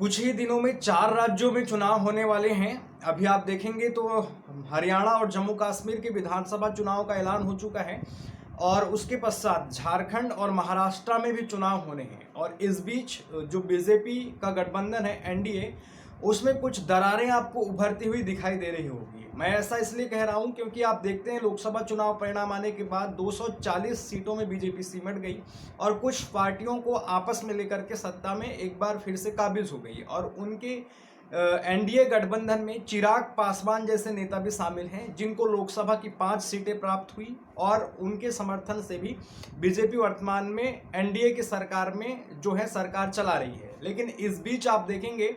कुछ ही दिनों में 4 राज्यों में चुनाव होने वाले हैं। अभी आप देखेंगे तो हरियाणा और जम्मू कश्मीर के विधानसभा चुनाव का ऐलान हो चुका है और उसके पश्चात झारखंड और महाराष्ट्र में भी चुनाव होने हैं। और इस बीच जो बीजेपी का गठबंधन है एनडीए, उसमें कुछ दरारें आपको उभरती हुई दिखाई दे रही होगी। मैं ऐसा इसलिए कह रहा हूं क्योंकि आप देखते हैं लोकसभा चुनाव परिणाम आने के बाद 240 सीटों में बीजेपी सिमट गई और कुछ पार्टियों को आपस में लेकर के सत्ता में एक बार फिर से काबिज हो गई। और उनके एनडीए गठबंधन में चिराग पासवान जैसे नेता भी शामिल हैं, जिनको लोकसभा की 5 सीटें प्राप्त हुई और उनके समर्थन से भी बीजेपी वर्तमान में एनडीए की सरकार में जो है सरकार चला रही है। लेकिन इस बीच आप देखेंगे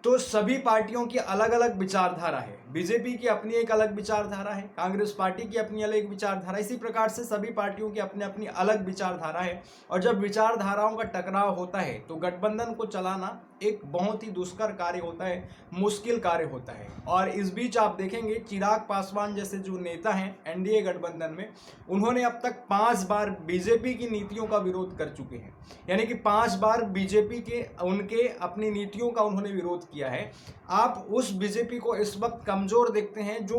तो सभी पार्टियों की अलग अलग विचारधारा है। बीजेपी की अपनी एक अलग विचारधारा है, कांग्रेस पार्टी की अपनी अलग विचारधारा, इसी प्रकार से सभी पार्टियों की अपनी अपनी अलग विचारधारा है। और जब विचारधाराओं का टकराव होता है तो गठबंधन को चलाना एक बहुत ही दुष्कर कार्य होता है, मुश्किल कार्य होता है। और इस बीच आप देखेंगे चिराग पासवान जैसे जो नेता हैं एनडीए गठबंधन में, उन्होंने अब तक 5 बार बीजेपी की नीतियों का विरोध कर चुके हैं। यानी कि 5 बार बीजेपी के उनके अपनी नीतियों का उन्होंने विरोध किया है। आप उस बीजेपी को इस वक्त कमजोर देखते हैं जो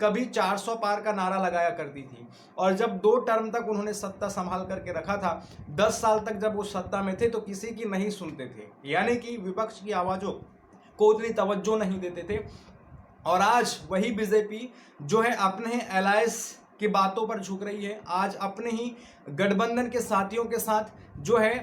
कभी 400 पार का नारा लगाया करती थी और जब 2 टर्म तक उन्होंने सत्ता संभाल करके रखा था, 10 साल तक जब वो सत्ता में थे तो किसी की नहीं सुनते थे, यानी कि विपक्ष की आवाजों को उतनी तवज्जो नहीं देते थे। और आज वही बीजेपी जो है अपने एलायंस की बातों पर झुक रही है, आज अपने ही गठबंधन के साथियों के साथ जो है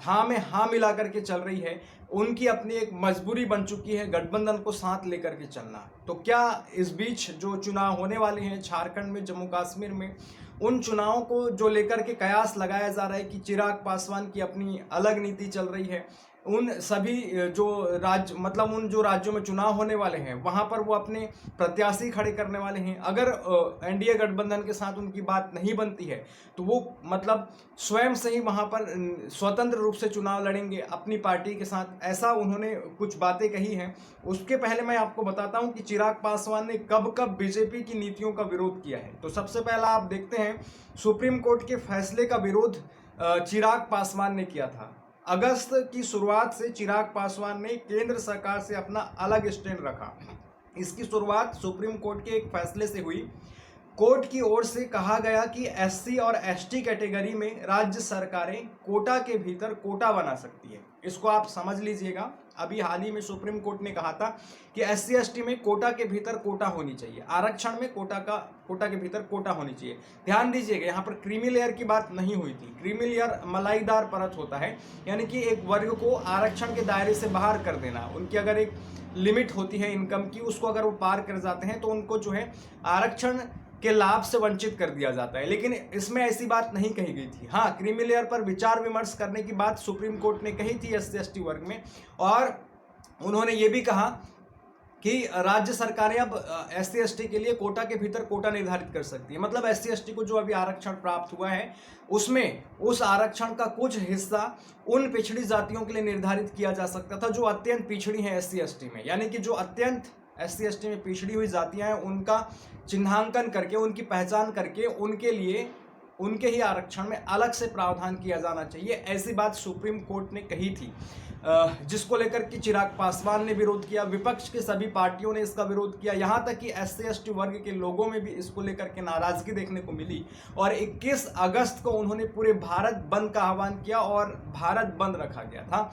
हाँ में हाँ मिला करके चल रही है। उनकी अपनी एक मजबूरी बन चुकी है गठबंधन को साथ लेकर के चलना। तो क्या इस बीच जो चुनाव होने वाले हैं झारखंड में, जम्मू कश्मीर में, उन चुनावों को जो लेकर के कयास लगाया जा रहा है कि चिराग पासवान की अपनी अलग नीति चल रही है, उन सभी जो राज्य मतलब उन जो राज्यों में चुनाव होने वाले हैं वहां पर वो अपने प्रत्याशी खड़े करने वाले हैं। अगर एनडीए गठबंधन के साथ उनकी बात नहीं बनती है तो वो मतलब स्वयं से ही वहां पर स्वतंत्र रूप से चुनाव लड़ेंगे अपनी पार्टी के साथ, ऐसा उन्होंने कुछ बातें कही हैं। उसके पहले मैं आपको बताता हूं कि चिराग पासवान ने कब कब बीजेपी की नीतियों का विरोध किया है। तो सबसे पहला आप देखते हैं सुप्रीम कोर्ट के फैसले का विरोध चिराग पासवान ने किया था। अगस्त की शुरुआत से चिराग पासवान ने केंद्र सरकार से अपना अलग स्टैंड रखा। इसकी शुरुआत सुप्रीम कोर्ट के एक फैसले से हुई। कोर्ट की ओर से कहा गया कि एससी और एसटी कैटेगरी में राज्य सरकारें कोटा के भीतर कोटा बना सकती है। इसको आप समझ लीजिएगा। अभी हाल ही में सुप्रीम कोर्ट ने कहा था कि एससी एसटी में कोटा के भीतर कोटा होनी चाहिए, आरक्षण में कोटा के भीतर कोटा होनी चाहिए। ध्यान दीजिएगा, यहाँ पर क्रीमी लेयर की बात नहीं हुई थी। क्रीमी लेयर मलाईदार परत होता है, यानी कि एक वर्ग को आरक्षण के दायरे से बाहर कर देना। उनकी अगर एक लिमिट होती है इनकम की, उसको अगर वो पार कर जाते हैं तो उनको जो है आरक्षण के लाभ से वंचित कर दिया जाता है। लेकिन इसमें ऐसी बात नहीं कही गई थी। हाँ, क्रीमी लेयर पर विचार विमर्श करने की बात सुप्रीम कोर्ट ने कही थी एससी एसटी वर्ग में, और उन्होंने ये भी कहा कि राज्य सरकारें अब एससी एसटी के लिए कोटा के भीतर कोटा निर्धारित कर सकती है। मतलब एससी एसटी को जो अभी आरक्षण प्राप्त हुआ है उसमें उस आरक्षण का कुछ हिस्सा उन पिछड़ी जातियों के लिए निर्धारित किया जा सकता था जो अत्यंत पिछड़ी हैं एससी एसटी में। यानी कि जो अत्यंत एससी एसटी में पिछड़ी हुई जातियां हैं उनका चिन्हांकन करके, उनकी पहचान करके उनके लिए उनके ही आरक्षण में अलग से प्रावधान किया जाना चाहिए। ऐसी बात सुप्रीम कोर्ट ने कही थी, जिसको लेकर कि चिराग पासवान ने विरोध किया, विपक्ष के सभी पार्टियों ने इसका विरोध किया। यहां तक कि एससी एसटी वर्ग के लोगों में भी इसको लेकर के नाराजगी देखने को मिली और 21 अगस्त को उन्होंने पूरे भारत बंद का आह्वान किया और भारत बंद रखा गया था।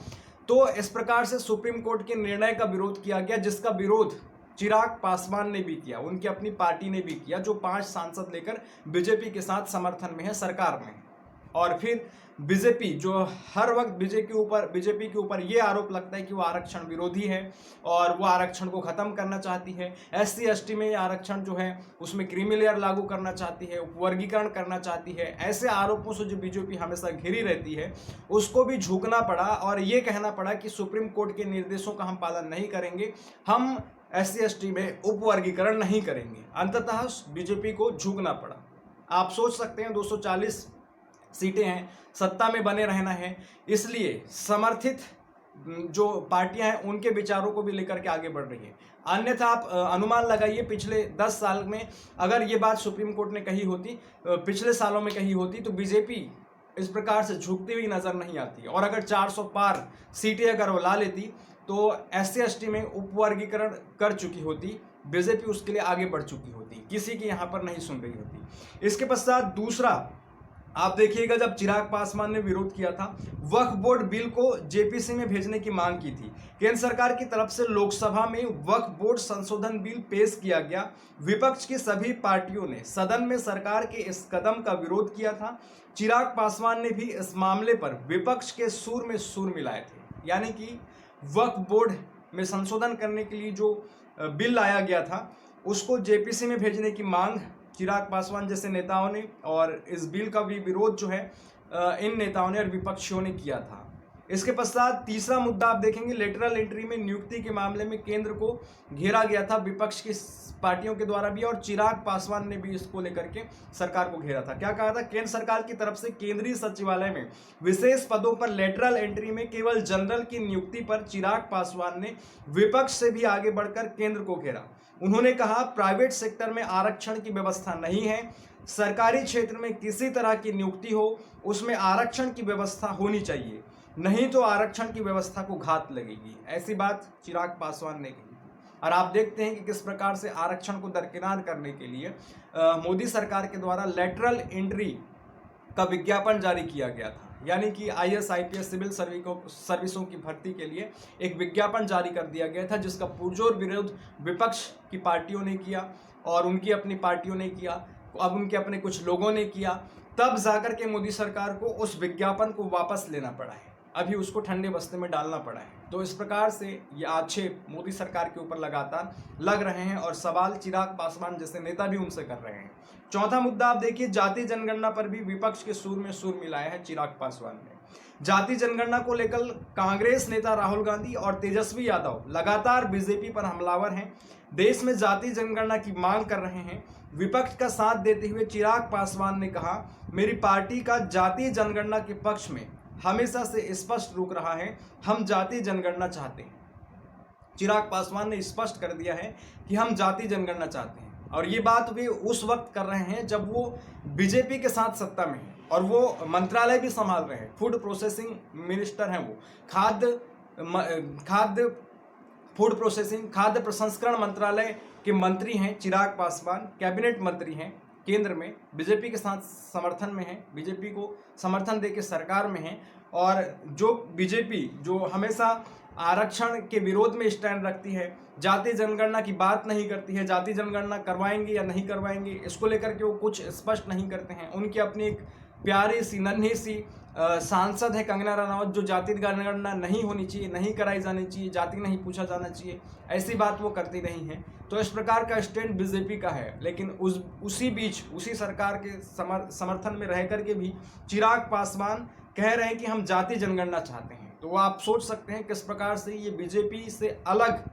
तो इस प्रकार से सुप्रीम कोर्ट के निर्णय का विरोध किया गया, जिसका विरोध चिराग पासवान ने भी किया, उनकी अपनी पार्टी ने भी किया, जो 5 सांसद लेकर बीजेपी के साथ समर्थन में है, सरकार में। और फिर बीजेपी जो हर वक्त बीजेपी के ऊपर ये आरोप लगता है कि वो आरक्षण विरोधी है और वो आरक्षण को खत्म करना चाहती है। एससी एसटी में आरक्षण जो है उसमें क्रीमी लेयर लागू करना चाहती है, वर्गीकरण करना चाहती है। ऐसे आरोपों से जो बीजेपी हमेशा घिरी रहती है उसको भी झुकना पड़ा और ये कहना पड़ा कि सुप्रीम कोर्ट के निर्देशों का हम पालन नहीं करेंगे, हम एससी एसटी में उपवर्गीकरण नहीं करेंगे। अंततः बीजेपी को झुकना पड़ा। आप सोच सकते हैं 240 सीटें हैं, सत्ता में बने रहना है, इसलिए समर्थित जो पार्टियां हैं उनके विचारों को भी लेकर के आगे बढ़ रही है। अन्यथा आप अनुमान लगाइए पिछले 10 साल में अगर ये बात सुप्रीम कोर्ट ने कही होती, पिछले सालों में कही होती, तो बीजेपी इस प्रकार से झुकती हुई नजर नहीं आती। और अगर 400 पार सीटें अगर वो ला लेती तो SC/ST में उपवर्गीकरण कर चुकी होती, बीजेपी उसके लिए आगे बढ़ चुकी होती, किसी की यहाँ पर नहीं सुन रही होती। इसके पश्चात दूसरा आप देखिएगा, जब चिराग पासवान ने विरोध किया था, वक्फ बोर्ड बिल को JPC में भेजने की मांग की थी। केंद्र सरकार की तरफ से लोकसभा में वक्फ बोर्ड संशोधन बिल पेश किया गया। विपक्ष की सभी पार्टियों ने सदन में सरकार के इस कदम का विरोध किया था। चिराग पासवान ने भी इस मामले पर विपक्ष के सुर में सुर मिलाए थे। यानी कि वक्फ बोर्ड में संशोधन करने के लिए जो बिल लाया गया था उसको JPC में भेजने की मांग चिराग पासवान जैसे नेताओं ने, और इस बिल का भी विरोध जो है इन नेताओं ने और विपक्षियों ने किया था। इसके पश्चात तीसरा मुद्दा आप देखेंगे, लेटरल एंट्री में नियुक्ति के मामले में केंद्र को घेरा गया था विपक्ष की पार्टियों के द्वारा भी, और चिराग पासवान ने भी इसको लेकर के सरकार को घेरा था। क्या कहा था, केंद्र सरकार की तरफ से केंद्रीय सचिवालय में विशेष पदों पर लेटरल एंट्री में केवल जनरल की नियुक्ति पर चिराग पासवान ने विपक्ष से भी आगे बढ़कर केंद्र को घेरा। उन्होंने कहा, प्राइवेट सेक्टर में आरक्षण की व्यवस्था नहीं है, सरकारी क्षेत्र में किसी तरह की नियुक्ति हो उसमें आरक्षण की व्यवस्था होनी चाहिए, नहीं तो आरक्षण की व्यवस्था को घात लगेगी। ऐसी बात चिराग पासवान ने कही। और आप देखते हैं कि किस प्रकार से आरक्षण को दरकिनार करने के लिए मोदी सरकार के द्वारा लेटरल एंट्री का विज्ञापन जारी किया गया था। यानी कि IAS IPS सिविल सर्विसों की भर्ती के लिए एक विज्ञापन जारी कर दिया गया था, जिसका पुरजोर विरोध विपक्ष की पार्टियों ने किया और उनकी अपनी पार्टियों ने किया, अब उनके अपने कुछ लोगों ने किया। तब जाकर के मोदी सरकार को उस विज्ञापन को वापस लेना पड़ा है, अभी उसको ठंडे बस्ते में डालना पड़ा है। तो इस प्रकार से ये आक्षेप मोदी सरकार के ऊपर लगातार लग रहे हैं और सवाल चिराग पासवान जैसे नेता भी उनसे कर रहे हैं। चौथा मुद्दा आप देखिए, जाति जनगणना पर भी विपक्ष के सुर में सुर मिलाया है चिराग पासवान ने। जाति जनगणना को लेकर कांग्रेस नेता राहुल गांधी और तेजस्वी यादव लगातार बीजेपी पर हमलावर हैं, देश में जाति जनगणना की मांग कर रहे हैं। विपक्ष का साथ देते हुए चिराग पासवान ने कहा, मेरी पार्टी का जाति जनगणना के पक्ष में हमेशा से स्पष्ट रुख रहा है, हम जाति जनगणना चाहते हैं। चिराग पासवान ने स्पष्ट कर दिया है कि हम जाति जनगणना चाहते हैं, और ये बात वे उस वक्त कर रहे हैं जब वो बीजेपी के साथ सत्ता में है और वो मंत्रालय भी संभाल रहे हैं। फूड प्रोसेसिंग मिनिस्टर हैं वो, खाद्य प्रसंस्करण मंत्रालय के मंत्री हैं चिराग पासवान, कैबिनेट मंत्री हैं, केंद्र में बीजेपी के साथ समर्थन में है, बीजेपी को समर्थन देके सरकार में है। और जो बीजेपी जो हमेशा आरक्षण के विरोध में स्टैंड रखती है, जाति जनगणना की बात नहीं करती है, जाति जनगणना करवाएंगे या नहीं करवाएंगे इसको लेकर के वो कुछ स्पष्ट नहीं करते हैं। उनकी अपनी एक प्यारी सी नन्ही सी सांसद है कंगना रनौत, जो जाति जनगणना नहीं होनी चाहिए, नहीं कराई जानी चाहिए, जाति नहीं पूछा जाना चाहिए, ऐसी बात वो करती नहीं है। तो इस प्रकार का स्टैंड बीजेपी का है। लेकिन उसी बीच उसी सरकार के समर्थन में रह करके भी चिराग पासवान कह रहे हैं कि हम जाति जनगणना चाहते हैं। तो आप सोच सकते हैं किस प्रकार से ये बीजेपी से अलग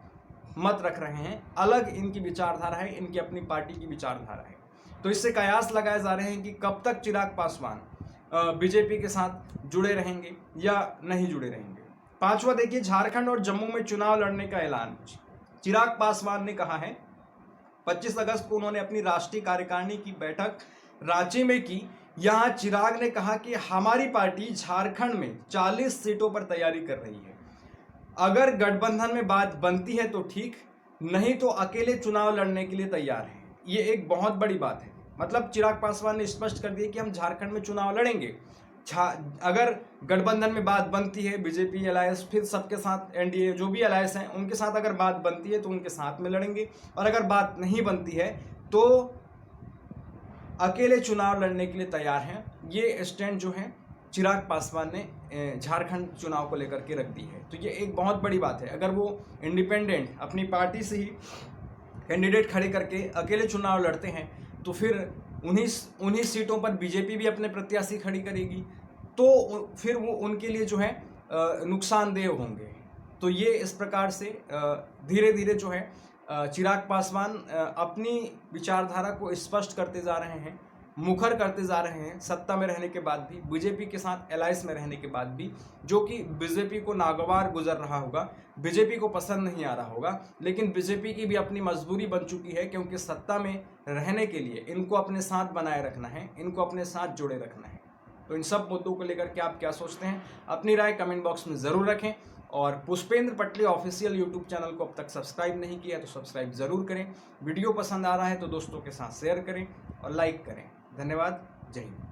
मत रख रहे हैं, अलग इनकी विचारधारा है, इनकी अपनी पार्टी की विचारधारा है। तो इससे कयास लगाए जा रहे हैं कि कब तक चिराग पासवान बीजेपी के साथ जुड़े रहेंगे या नहीं जुड़े रहेंगे। पांचवा देखिए, झारखंड और जम्मू में चुनाव लड़ने का ऐलान चिराग पासवान ने कहा है। 25 अगस्त को उन्होंने अपनी राष्ट्रीय कार्यकारिणी की बैठक रांची में की। यहां चिराग ने कहा कि हमारी पार्टी झारखंड में 40 सीटों पर तैयारी कर रही है, अगर गठबंधन में बात बनती है तो ठीक, नहीं तो अकेले चुनाव लड़ने के लिए तैयार है। ये एक बहुत बड़ी बात है। मतलब चिराग पासवान ने स्पष्ट कर दिया कि हम झारखंड में चुनाव लड़ेंगे, अगर गठबंधन में बात बनती है, बीजेपी अलायंस फिर सबके साथ एनडीए जो भी अलायंस हैं उनके साथ अगर बात बनती है तो उनके साथ में लड़ेंगे, और अगर बात नहीं बनती है तो अकेले चुनाव लड़ने के लिए तैयार हैं। ये स्टैंड जो है चिराग पासवान ने झारखंड चुनाव को लेकर के रख दी है। तो ये एक बहुत बड़ी बात है। अगर वो इंडिपेंडेंट अपनी पार्टी से ही कैंडिडेट खड़े करके अकेले चुनाव लड़ते हैं तो फिर उन्हीं सीटों पर बीजेपी भी अपने प्रत्याशी खड़ी करेगी, तो फिर वो उनके लिए जो है नुकसानदेह होंगे। तो ये इस प्रकार से धीरे धीरे जो है चिराग पासवान अपनी विचारधारा को स्पष्ट करते जा रहे हैं, मुखर करते जा रहे हैं, सत्ता में रहने के बाद भी, बीजेपी के साथ अलायंस में रहने के बाद भी, जो कि बीजेपी को नागवार गुजर रहा होगा, बीजेपी को पसंद नहीं आ रहा होगा। लेकिन बीजेपी की भी अपनी मजबूरी बन चुकी है, क्योंकि सत्ता में रहने के लिए इनको अपने साथ बनाए रखना है, इनको अपने साथ जोड़े रखना है। तो इन सब मुद्दों को लेकर के आप क्या सोचते हैं, अपनी राय कमेंट बॉक्स में ज़रूर रखें। और पुष्पेंद्र पटली ऑफिशियल यूट्यूब चैनल को अब तक सब्सक्राइब नहीं किया है तो सब्सक्राइब ज़रूर करें। वीडियो पसंद आ रहा है तो दोस्तों के साथ शेयर करें और लाइक करें। धन्यवाद। जय हिंद।